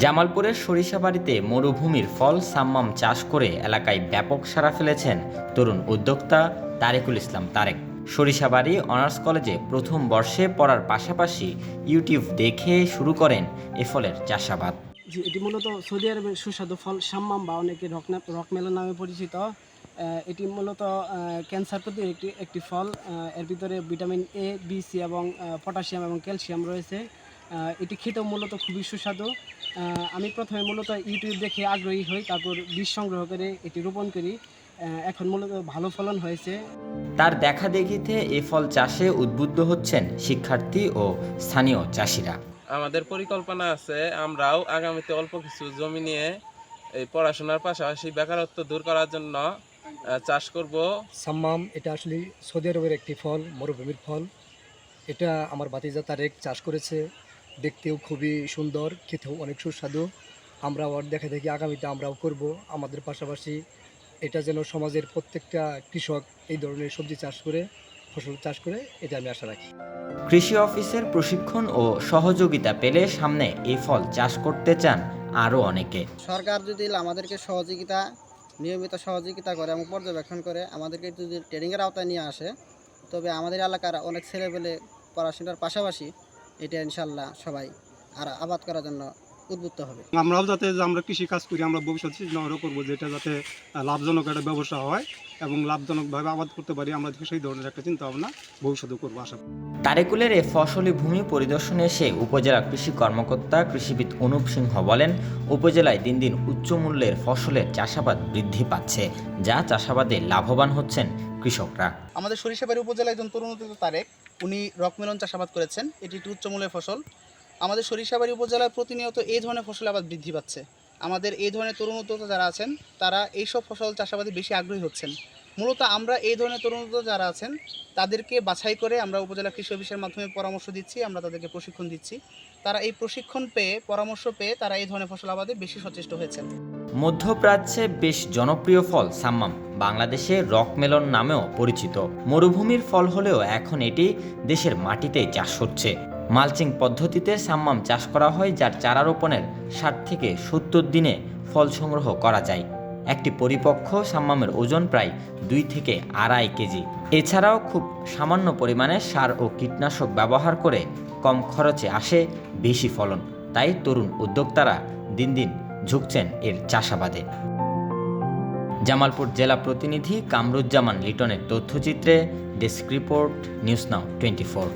জামালপুরের সরিষাবাড়িতে মরুভূমির ফল সাম্মাম চাষ করে এলাকায় ব্যাপক সাড়া ফেলেছেন তরুণ উদ্যোক্তা তারেকুল ইসলাম তারেক। সরিষাবাড়ি অনার্স কলেজে প্রথম বর্ষে পড়ার পাশাপাশি ইউটিউব দেখে শুরু করেন এ ফলের চাষাবাদ। এটি মূলত সৌদি আরবের সুস্বাদু ফল সাম্মাম বা অনেকে রকমেলন নামে পরিচিত। এটি মূলত ক্যান্সার প্রতিরোধী একটি ফল। এর ভিতরে ভিটামিন এ, বি, সি এবং পটাশিয়াম এবং ক্যালসিয়াম রয়েছে। এটি খেতেও মূলত খুবই সুস্বাদু। আমি প্রথমে মূলত ইউটিউব দেখে আগ্রহী হই, তারপর বীজ সংগ্রহ করে এটি রোপণ করি। এখন মূলত ভালো ফলন হয়েছে। তার দেখাদেখিতে এ ফল চাষে উদ্বুদ্ধ হচ্ছেন শিক্ষার্থী ও স্থানীয় চাষিরা। আমাদের পরিকল্পনা আছে আমরাও আগামীতে অল্প কিছু জমি নিয়ে এই পড়াশোনার পাশাপাশি বেকারত্ব দূর করার জন্য চাষ করব। সাম্মাম এটা আসলে সৌদি আরবের একটি ফল, মরুভূমির ফল। এটা আমার ভাতিজা তারেক চাষ করেছে। দেখতেও খুবই সুন্দর, খেতেও অনেক সুস্বাদু। আমরা ওর দেখা দেখি আগামীতে আমরাও করব। আমাদের পাশাপাশি এটা যেন সমাজের প্রত্যেকটা কৃষক এই ধরনের সবজি চাষ করে, ফসল চাষ করে, এটা আমি আশা রাখি। কৃষি অফিসের প্রশিক্ষণ ও সহযোগিতা পেলে সামনে এই ফল চাষ করতে চান আরও অনেকে। সরকার যদি আমাদেরকে নিয়মিত সহযোগিতা করে এবং পর্যবেক্ষণ করে আমাদেরকে যদি ট্রেনিংয়ের আওতায় নিয়ে আসে, তবে আমাদের এলাকার অনেক ছেলেপেলে পড়াশোনার পাশাপাশি এটা ইনশাল্লাহ সবাই আর আবাদ করার জন্য উদ্বুদ্ধ হবে। আমরাও যাতে আমরা কৃষি কাজ করি, আমরা ভবিষ্যতে চিন্তা করবো যেটা যাতে লাভজনক একটা ব্যবসা হয় এবং লাভজনকভাবে আবাদ করতে পারি। আমরা সেই ধরনের একটা চিন্তা ভাবনা ভবিষ্যতে করবো আশা করি। তারেকুলের এ ফসলি ভূমি পরিদর্শনে এসে উপজেলা কৃষি কর্মকর্তা কৃষিবিদ অনুপ সিংহ বলেন, উপজেলায় দিন দিন উচ্চ মূল্যের ফসলের চাষাবাদ বৃদ্ধি পাচ্ছে, যা চাষাবাদে লাভবান হচ্ছেন কৃষকরা। আমাদের সরিষাবাড়ি উপজেলায় একজন তরুণ উদ্যোক্তা তারেক, উনি রকমেলন চাষাবাদ করেছেন। এটি একটি উচ্চমূল্যের ফসল। আমাদের সরিষাবাড়ি উপজেলায় প্রতিনিয়ত এই ধরনের ফসল আবাদ বৃদ্ধি পাচ্ছে। আমাদের এই ধরনের তরুণ উদ্যোক্তা যারা আছেন তারা এইসব ফসল চাষাবাদে বেশি আগ্রহী হচ্ছেন। মূলত আমরা এই ধরনের তরুণ উদ্যোক্তা যারা আছেন তাদেরকে বাছাই করে আমরা উপজেলা কৃষি অফিসের মাধ্যমে পরামর্শ দিচ্ছি, আমরা তাদেরকে প্রশিক্ষণ দিচ্ছি। তারা এই প্রশিক্ষণ পেয়ে, পরামর্শ পেয়ে তারা এই ধরনের ফসল আবাদে বেশি সচেষ্ট হয়েছেন। মধ্যপ্রাচ্যে বেশ জনপ্রিয় ফল সাম্মাম বাংলাদেশে রকমেলন নামেও পরিচিত। মরুভূমির ফল হলেও এখন এটি দেশের মাটিতেই চাষ হচ্ছে। মালচিং পদ্ধতিতে সাম্মাম চাষ করা হয়, যার চারা রোপণের 60 থেকে 70 দিনে ফল সংগ্রহ করা যায়। একটি পরিপক্ক সাম্মামের ওজন প্রায় 2 থেকে 2.5 কেজি। এছাড়াও খুব সামান্য পরিমাণে সার ও কীটনাশক ব্যবহার করে কম খরচে আসে বেশি ফলন। তাই তরুণ উদ্যোক্তারা দিন দিন ঝুঁকছেন এর চাষাবাদে। জামালপুর জেলা প্রতিনিধি কামরুজ্জামান লিটনের তথ্যচিত্রে ডেস্ক রিপোর্ট, নিউজ নাও 24।